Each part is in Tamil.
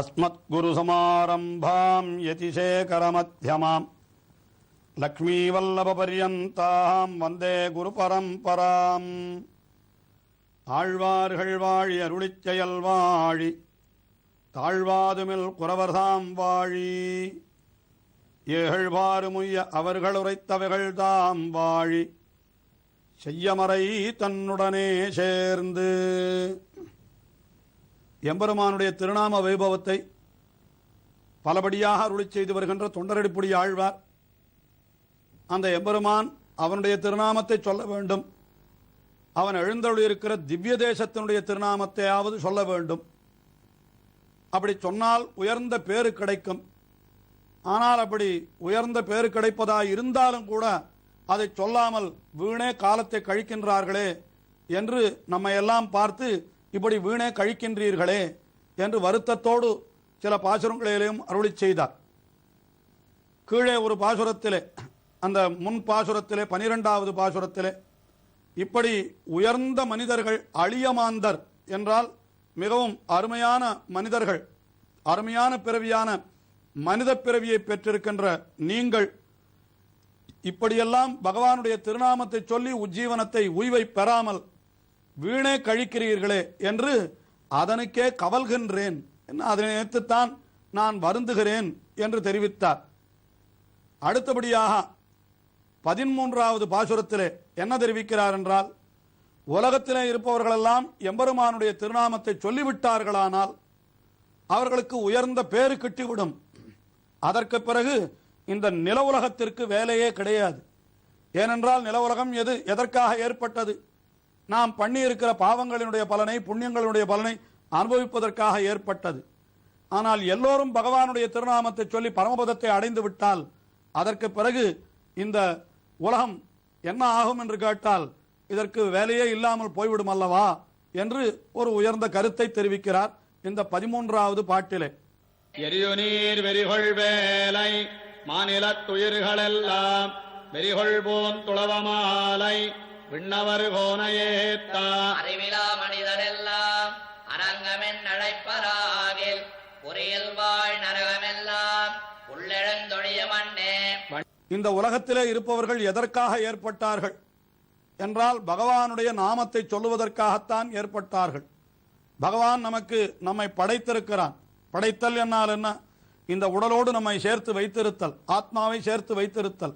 அஸ்மத்குருசமாரம்பாம் யதிசேகரமத்யமாம் லக்ஷ்மீவல்லபபர்யந்தாம் வந்தே குருபரம்பராம். ஆழ்வார்கள் வாழி அருளிச் செயல் வாழி தாழ்வாதுமில் குறவர்தாம் வாழி ஏகழ்வாறுமுய்ய அவர்கள் உரைத்தவைகள் தாம் வாழி செய்யமறை தன்னுடனே சேர்ந்து. எம்பெருமானுடைய திருநாம வைபவத்தை பலபடியாக அருளிச் செய்து வருகின்ற தொண்டரடிப்புடி ஆழ்வார் அந்த எம்பெருமான் அவனுடைய திருநாமத்தை சொல்ல வேண்டும், அவன் எழுந்தருளியிருக்கிற திவ்ய தேசத்தினுடைய திருநாமத்தையாவது சொல்ல வேண்டும். அப்படி சொன்னால் உயர்ந்த பேரு கிடைக்கும். ஆனால் அப்படி உயர்ந்த பேரு கிடைப்பதாக இருந்தாலும் கூட அதை சொல்லாமல் வீணே காலத்தை கழிக்கின்றார்களே என்று நம்மை எல்லாம் பார்த்து இப்படி வீணே கழிக்கின்றீர்களே என்று வருத்தத்தோடு சில பாசுரங்களிலேயும் அருளிச் செய்தார். கீழே ஒரு பாசுரத்திலே, அந்த முன் பாசுரத்திலே 12வது பாசுரத்திலே இப்படி உயர்ந்த மனிதர்கள், அழியமாந்தர் என்றால் மிகவும் அருமையான மனிதர்கள், அருமையான பிறவியான மனித பிறவியை பெற்றிருக்கின்ற நீங்கள் இப்படியெல்லாம் பகவானுடைய திருநாமத்தை சொல்லி உஜ்ஜீவனத்தை உய்வை பெறாமல் வீணே கழிக்கிறீர்களே என்று அதனுக்கே கவல்கின்றேன், அதனை நினைத்துத்தான் நான் வருந்துகிறேன் என்று தெரிவித்தார். அடுத்தபடியாக 13வது பாசுரத்திலே என்ன தெரிவிக்கிறார் என்றால், உலகத்திலே இருப்பவர்களெல்லாம் எம்பெருமானுடைய திருநாமத்தை சொல்லிவிட்டார்களானால் அவர்களுக்கு உயர்ந்த பேறு கிட்டிவிடும். அதற்கு பிறகு இந்த நில உலகத்திற்கு வேலையே கிடையாது. ஏனென்றால் நில உலகம் எதற்காக ஏற்பட்டது? நாம் பண்ணியிருக்கிற பாவங்களினுடைய பலனை, புண்ணியங்களுடைய பலனை அனுபவிப்பதற்காக ஏற்பட்டது. ஆனால் எல்லோரும் பகவானுடைய திருநாமத்தை சொல்லி பரமபதத்தை அடைந்து விட்டால் அதற்கு பிறகு இந்த உலகம் என்ன ஆகும் என்று கேட்டால் இதற்கு வேலையே இல்லாமல் போய்விடும் அல்லவா என்று ஒரு உயர்ந்த கருத்தை தெரிவிக்கிறார் இந்த 13வது பாட்டிலே. எரியுநீர் வெறிகொள் வேலை மாநிலத்துயிர்களெல்லாம் வெறிகொள் போன் துளவமாலை விண்ணவர் கோனையேத்தா அறிவிலா மனிதரெல்லாம் அரங்கமென் அழைப்பராகில் பொறியில் வாழ் நரகமெல்லாம் உள்ளெழுந்தொழிய மண்ணே. இந்த உலகத்திலே இருப்பவர்கள் எதற்காக ஏற்பட்டார்கள் என்றால் பகவானுடைய நாமத்தை சொல்லுவதற்காகத்தான் ஏற்பட்டார்கள். பகவான் நம்மை படைத்திருக்கிறான். படைத்தல் என்னால் என்ன? இந்த உடலோடு நம்மை சேர்த்து வைத்திருத்தல், ஆத்மாவை சேர்த்து வைத்திருத்தல்.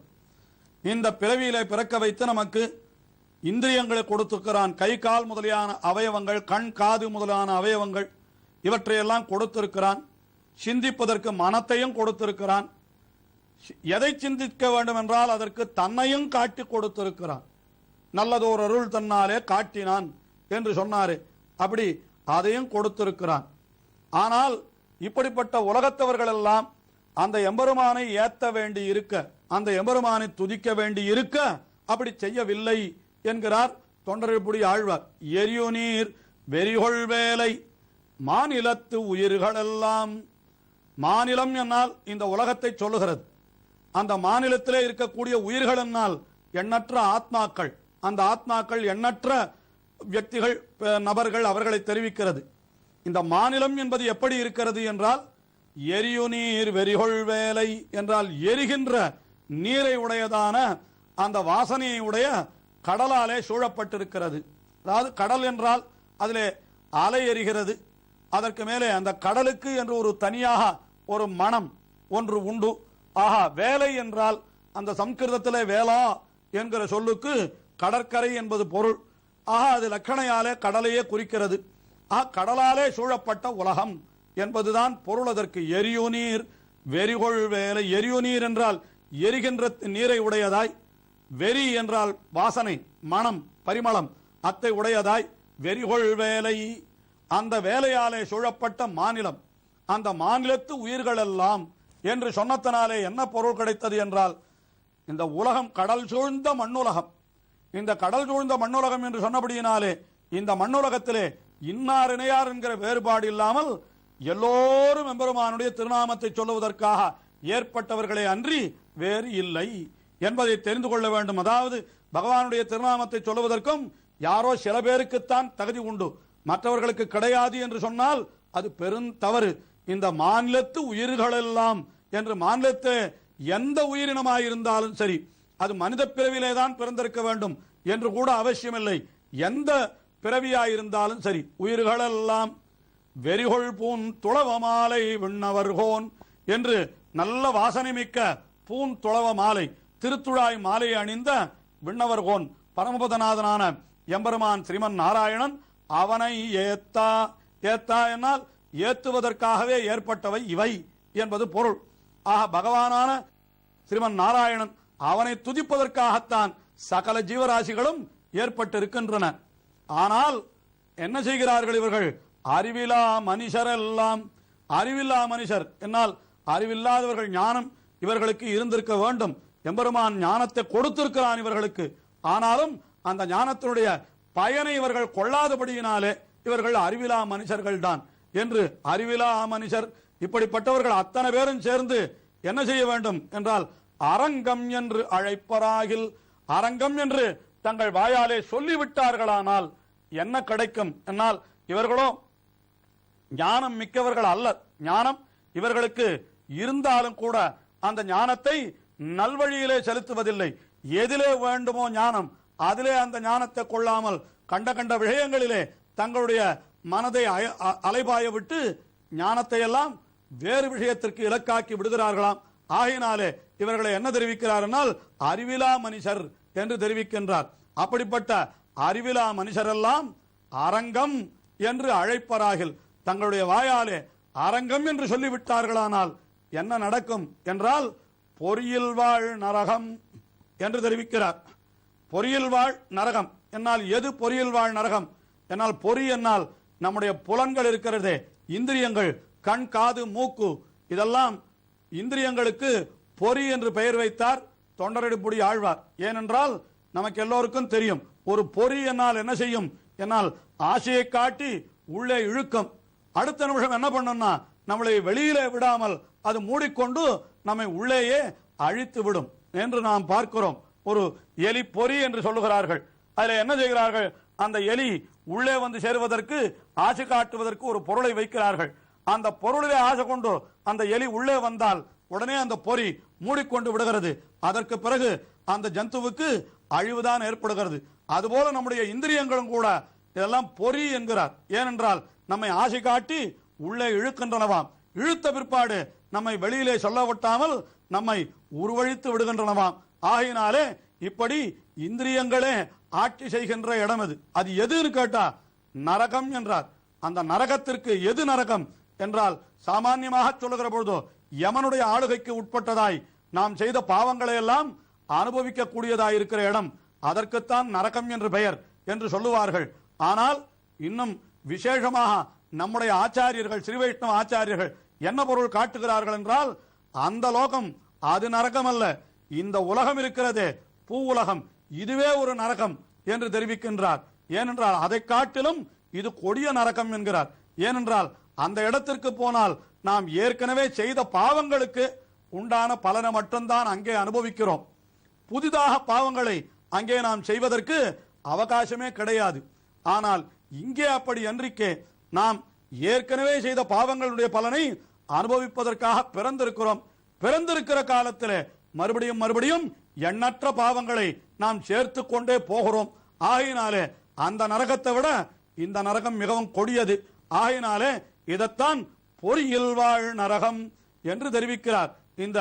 இந்த பிறவியிலே பிறக்க வைத்து நமக்கு இந்திரியங்களை கொடுத்திருக்கிறான். கை கால் முதலியான அவயவங்கள், கண் காது முதலான அவயவங்கள், இவற்றையெல்லாம் கொடுத்திருக்கிறான். சிந்திப்பதற்கு மனத்தையும் கொடுத்திருக்கிறான். எதை சிந்திக்க வேண்டும் என்றால் அதற்கு தன்னையும் காட்டி கொடுத்திருக்கிறான். நல்லதோர் அருள் தன்னாலே காட்டினான் என்று சொன்னாரே, அப்படி அதையும் கொடுத்திருக்கிறான். ஆனால் இப்படிப்பட்ட உலகத்தவர்கள் எல்லாம் அந்த எம்பெருமானை ஏத்த வேண்டி இருக்க, அந்த எம்பெருமானை துதிக்க வேண்டி இருக்க அப்படி செய்யவில்லை என்கிறார் தொண்டரடிப்புடி ஆழ்வார். எரியுநீர் வெறிகொள் வேலை மாநிலத்து உயிர்களெல்லாம். மாநிலம் என்னால் இந்த உலகத்தை சொல்லுகிறது. அந்த மாநிலத்திலே இருக்கக்கூடிய உயிர்கள் என்னால் எண்ணற்ற ஆத்மாக்கள். அந்த ஆத்மாக்கள் எண்ணற்ற வியக்திகள், நபர்கள், அவர்களை தெரிவிக்கிறது. இந்த மாநிலம் என்பது எப்படி இருக்கிறது என்றால், எரியுநீர் வெறிகொள் வேலை என்றால் எரிகின்ற நீரை உடையதான அந்த வாசனையை உடைய கடலாலே சூழப்பட்டிருக்கிறது. அதாவது கடல் என்றால் அதிலே அலை எரிகிறது. அதற்கு மேலே அந்த கடலுக்கு என்று ஒரு தனியாக ஒரு மனம் ஒன்று உண்டு. ஆஹா, வேலை என்றால் அந்த சம்ஸ்கிருதத்திலே வேளா என்கிற சொல்லுக்கு கடற்கரை என்பது பொருள். ஆஹா, அது லட்சணையாலே கடலையே குறிக்கிறது. கடலாலே சூழப்பட்ட உலகம் என்பதுதான் பொருள். அதற்கு எரியுநீர் வெறிகொள் வேலை. எரியுநீர் என்றால் எரிகின்ற நீரை உடையதாய், வெறி என்றால் வாசனை, மனம், பரிமளம், அத்தை உடையதாய் வெறிகொள் வேலை. அந்த வேலையாலே சூழப்பட்ட மாநிலம், அந்த மாநிலத்து உயிர்கள் எல்லாம் என்று சொன்னதனாலே என்ன பொருள் கிடைத்தது என்றால், இந்த உலகம் கடல் சூழ்ந்த மண்ணுலகம். இந்த கடல் சூழ்ந்த மண்ணுலகம் என்று சொன்னபடியினாலே இந்த மண்ணுலகத்திலே இன்னார் இணையார் என்கிற வேறுபாடு இல்லாமல் எல்லோரும் எம்பெருமானுடைய திருநாமத்தை சொல்லுவதற்காக ஏற்பட்டவர்களே அன்றி வேறு இல்லை என்பதை தெரிந்து கொள்ள வேண்டும். அதாவது பகவானுடைய திருநாமத்தை சொல்லுவதற்கும் யாரோ சில பேருக்குத்தான் தகுதி உண்டு, மற்றவர்களுக்கு கிடையாது என்று சொன்னால் அது பெரும் தவறு. இந்த மாநிலத்து உயிர்களெல்லாம் என்று மாநிலத்து எந்த உயிரினமாயிருந்தாலும் சரி, அது மனித பிறவிலே தான் பிறந்திருக்க வேண்டும் என்று கூட அவசியமில்லை. எந்த பிறவியாயிருந்தாலும் சரி, உயிர்களெல்லாம் வெறிகொள் பூன் துளவ மாலை விண்ணவர்கோன் என்று நல்ல வாசனை மிக்க பூன் துளவ மாலை, திருத்துழாய் மாலையை அணிந்த விண்ணவர்கோன் பரமபதநாதனான எம்பெருமான் ஸ்ரீமன் நாராயணன் அவனை ஏத்தா. ஏத்தா என்னால் ஏத்துவதற்காகவே ஏற்பட்டவை இவை என்பது பொருள். ஆக பகவானான ஸ்ரீமன் நாராயணன் அவனை துதிப்பதற்காகத்தான் சகல ஜீவராசிகளும் ஏற்பட்டிருக்கின்றன. ஆனால் என்ன செய்கிறார்கள் இவர்கள்? அறிவிலா மனுஷர் எல்லாம். அறிவில்லா மனுஷர் என்னால் அறிவில்லாதவர்கள். ஞானம் இவர்களுக்கு இருந்திருக்க வேண்டும். எம்பெருமான் ஞானத்தை கொடுத்திருக்கிறான் இவர்களுக்கு. ஆனாலும் அந்த ஞானத்தினுடைய பயனை இவர்கள் கொள்ளாதபடியினாலே இவர்கள் அறிவிலா மனுஷர்கள் தான் என்று. அறிவிலா மனுஷர் இப்படிப்பட்டவர்கள் அத்தனை பேரும் சேர்ந்து என்ன செய்ய வேண்டும் என்றால் அரங்கம் என்று அழைப்பராகில். அரங்கம் என்று தங்கள் வாயாலே சொல்லிவிட்டார்களானால் என்ன கிடைக்கும் என்னால் இவர்களோ ஞானம் மிக்கவர்கள் அல்ல. ஞானம் இவர்களுக்கு இருந்தாலும் கூட அந்த ஞானத்தை நல்வழியிலே செலுத்துவதில்லை. எதிலே வேண்டுமோ ஞானம் அதிலே அந்த ஞானத்தை கொள்ளாமல் கண்ட கண்ட விஷயங்களிலே தங்களுடைய மனதை அலைபாய விட்டு ஞானத்தை எல்லாம் வேறு விஷயத்திற்கு இலக்காக்கி விடுகிறார்களாம். ஆகினாலே இவர்களை என்ன தெரிவிக்கிறார்? அறிவிலா மனுஷர் என்று தெரிவிக்கின்றார். அப்படிப்பட்ட அறிவிலா மனுஷரெல்லாம் அரங்கம் என்று அழைப்பராகில். தங்களுடைய வாயாலே அரங்கம் என்று சொல்லிவிட்டார்களானால் என்ன நடக்கும் என்றால் பொறியில் வாழ் நரகம் என்று தெரிவிக்கிறார். பொறியில் வாழ் நரகம் என்னால் எது பொறியில் வாழ் நரகம் என்னால் பொறி என்னால் நம்முடைய புலன்கள் இருக்கிறதே, இந்திரியங்கள், கண், காது, மூக்கு, இதெல்லாம் இந்திரியங்களுக்கு பொறி என்று பெயர் வைத்தார் தொண்டரடிப்புடி ஆழ்வார். ஏனென்றால் நமக்கு எல்லோருக்கும் தெரியும், ஒரு பொறி என்னால் என்ன செய்யும் என்னால் ஆசையை காட்டி உள்ளே இழுக்கும். அடுத்த நிமிஷம் என்ன பண்ணும்னா நம்மளை வெளியிலே விடாமல் அது மூடிக்கொண்டு நம்மை உள்ளேயே அழித்து விடும் என்று நாம் பார்க்கிறோம். ஒரு எலி பொறி என்று சொல்லுகிறார்கள். அதில் என்ன செய்கிறார்கள்? அந்த எலி உள்ளே வந்து சேருவதற்கு ஆசை காட்டுவதற்கு ஒரு பொருளை வைக்கிறார்கள். அந்த பொருளிலே ஆசை கொண்டு அந்த எலி உள்ளே வந்தால் உடனே அந்த பொறி மூடிக்கொண்டு விடுகிறது. அதற்கு பிறகு அந்த ஜந்துவுக்கு அழிவுதான் ஏற்படுகிறது. அதுபோல நம்முடைய இந்திரியங்களும் கூட இதெல்லாம் பொறி என்கிறார். ஏனென்றால் நம்மை ஆசை காட்டி உள்ளே இழுக்கின்றனவாம். இழுத்த பிற்பாடு நம்மை வெளியிலே சொல்லவிட்டாமல் நம்மை உருவழித்து விடுகின்றனவாம். ஆகினாலே இப்படி இந்திரியங்களே ஆட்சி செய்கின்ற இடம் அது. அது எதுன்னு கேட்டா நரகம் என்றார். அந்த நரகத்திற்கு எது நரகம் என்றால் சாமான்யமாக சொல்லுகிற பொழுதோ யமனுடைய ஆளுகைக்கு உட்பட்டதாய் நாம் செய்த பாவங்களை எல்லாம் அனுபவிக்க கூடியதாய் இருக்கிற இடம், அதற்குத்தான் நரகம் என்று பெயர் என்று சொல்லுவார்கள். ஆனால் இன்னும் விசேஷமாக நம்முடைய ஆச்சாரியர்கள், ஸ்ரீ வைஷ்ணவ ஆச்சாரியர்கள் என்ன பொருள் காட்டுகிறார்கள் என்றால் அந்த லோகம் அது நரகம் அல்ல, இந்த உலகம் இருக்கிறதே பூ உலகம், இதுவே ஒரு நரகம் என்று தெரிவிக்கின்றார். ஏனென்றால் அதை காட்டிலும் இது கொடிய நரகம் என்கிறார். ஏனென்றால் அந்த இடத்திற்கு போனால் நாம் ஏற்கனவே செய்த பாவங்களுக்கு உண்டான பலனை மட்டும்தான் அங்கே அனுபவிக்கிறோம். புதிதாக பாவங்களை அங்கே நாம் செய்வதற்கு அவகாசமே கிடையாது. ஆனால் இங்கே அப்படி அன்றிக்கே நாம் ஏற்கனவே செய்த பாவங்களுடைய பலனை அனுபவிப்பதற்காக பிறந்திருக்கிறோம். பிறந்திருக்கிற காலத்தில் மறுபடியும் மறுபடியும் எண்ணற்ற பாவங்களை நாம் சேர்த்து கொண்டே போகிறோம். ஆகையினாலே அந்த நரகத்தை விட இந்த நரகம் மிகவும் கொடியது. ஆகையினாலே இதைத்தான் பொறியில் வாழ் நரகம் என்று தெரிவிக்கிறார். இந்த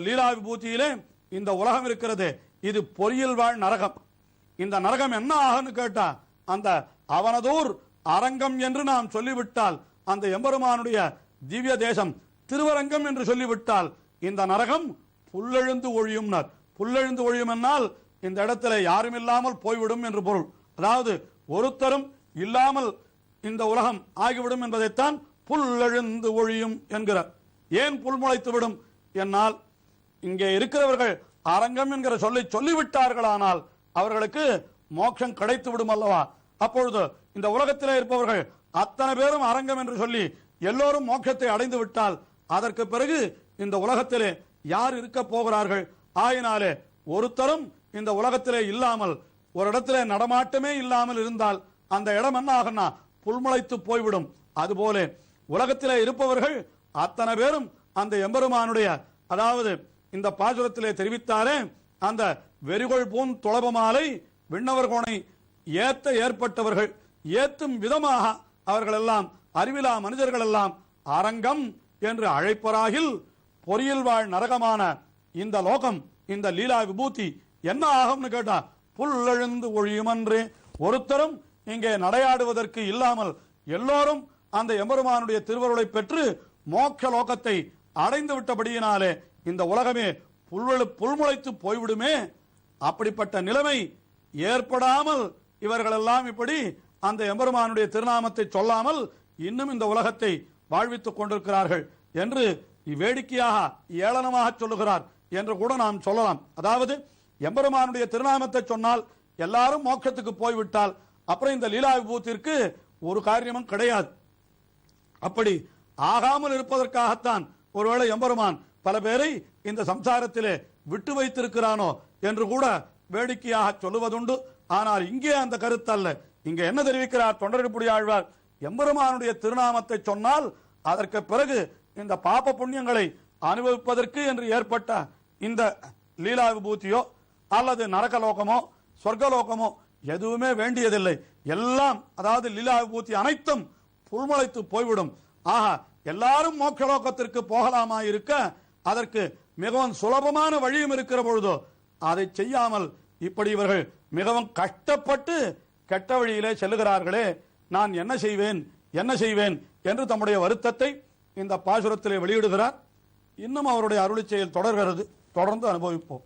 லீலா விபூதியிலே இந்த உலகம் இருக்கிறது, இது பொறியில் வாழ் நரகம். இந்த நரகம் என்ன ஆகுன்னு கேட்டா அந்த அவனதூர் அரங்கம் என்று நாம் சொல்லிவிட்டால், அந்த எம்பெருமானுடைய திவ்ய தேசம் திருவரங்கம் என்று சொல்லிவிட்டால் இந்த நரகம் புல்லெழுந்து ஒழியும். புல்லெழுந்து ஒழியும் என்னால் இந்த இடத்துல யாரும் இல்லாமல் போய்விடும் என்று பொருள். அதாவது ஒருத்தரும் இல்லாமல் இந்த உலகம் ஆகிவிடும் என்பதைத்தான் புல்லெழுந்து ஒழியும் என்கிறார். ஏன் புல் முளைத்து விடும் என்னால் இங்கே இருக்கிறவர்கள் அரங்கம் என்கிற சொல்லை சொல்லிவிட்டார்களானால் அவர்களுக்கு மோட்சம் கிடைத்து விடும் அல்லவா. அப்பொழுது இந்த உலகத்திலே இருப்பவர்கள் அத்தனை பேரும் அரங்கம் என்று சொல்லி எல்லோரும் மோட்சத்தை அடைந்து விட்டால் அதற்கு பிறகு இந்த உலகத்திலே யார் இருக்க போகிறார்கள்? ஆயினாலே ஒருத்தரும் இந்த உலகத்திலே இல்லாமல் ஒரு இடத்திலே நடமாட்டமே இல்லாமல் இருந்தால் அந்த இடம் என்ன ஆகும்னா புல்முளைத்து போய்விடும். அதுபோல உலகத்திலே இருப்பவர்கள் அத்தனை பேரும் அந்த எம்பெருமானுடைய, அதாவது இந்த பாசுரத்திலே தெரிவித்தாரே, அந்த வெறிகொள் பூன் துளபமாலை விண்ணவர் கோனை ஏத்த ஏற்பட்டவர்கள், ஏத்தும் விதமாக அவர்கள் எல்லாம் அறிவிலா மனிதர்கள் எல்லாம் அரங்கம் என்று அழைப்பராகில் பொறியில் வாழ் நரகமான இந்த லோகம், இந்த லீலா விபூதி என்ன ஆகும்னு கேட்டா புல்லெழுந்து ஒழியுமன்றே. ஒருத்தரும் இங்கே நடையாடுவதற்கு இல்லாமல் எல்லோரும் அந்த எம்பெருமானுடைய திருவருளை பெற்று மோட்ச லோகத்தை அடைந்து விட்டபடியினாலே இந்த உலகமே புல்முளைத்து போய்விடுமே. அப்படிப்பட்ட நிலைமை ஏற்படாமல் இவர்கள் எல்லாம் இப்படி அந்த எம்பெருமானுடைய திருநாமத்தை சொல்லாமல் இன்னும் இந்த உலகத்தை வாழ்வித்துக் கொண்டிருக்கிறார்கள் என்று வேடிக்கையாக ஏளனமாக சொல்லுகிறார் என்று கூட நாம் சொல்லலாம். அதாவது எம்பெருமானுடைய திருநாமத்தை சொன்னால் எல்லாரும் மோட்சத்துக்கு போய்விட்டால் அப்புறம் இந்த லீலா விபூத்திற்கு ஒரு காரியமும் கிடையாது. அப்படி ஆகாமல் இருப்பதற்காகத்தான் ஒருவேளை எம்பெருமான் பல பேரை இந்த சம்சாரத்திலே விட்டு வைத்திருக்கிறானோ என்று கூட வேடிக்கையாக சொல்லுவதுண்டு. ஆனால் இங்கே அந்த கருத்து அல்ல. இங்கே என்ன தெரிவிக்கிறார் தொண்டர்புடி ஆழ்வார்? எம்பெருமானுடைய திருநாமத்தை சொன்னால் அதற்கு பிறகு இந்த பாப புண்ணியங்களை அனுபவிப்பதற்கு என்று ஏற்பட்ட இந்த லீலா விபூதியோ அல்லது நரகலோகமோ சொர்க்கலோகமோ எதுவுமே வேண்டியதில்லை. எல்லாம், அதாவது லீலா விபூதி அனைத்தும் புல்முளைத்து போய்விடும். ஆஹா, எல்லாரும் மோட்சலோகத்திற்கு போகலாமா இருக்க அதற்கு மிகவும் சுலபமான வழியும் இருக்கிற பொழுதோ அதை செய்யாமல் இப்படி இவர்கள் மிகவும் கஷ்டப்பட்டு கெட்ட வழியிலே செல்லுகிறார்களே, நான் என்ன செய்வேன் என்று தம்முடைய வருத்தத்தை இந்த பாசுரத்திலே வெளியிடுகிறார். இன்னும் அவருடைய அருளிச் செயல் தொடர்கிறது. தொடர்ந்து அனுபவிப்போம்.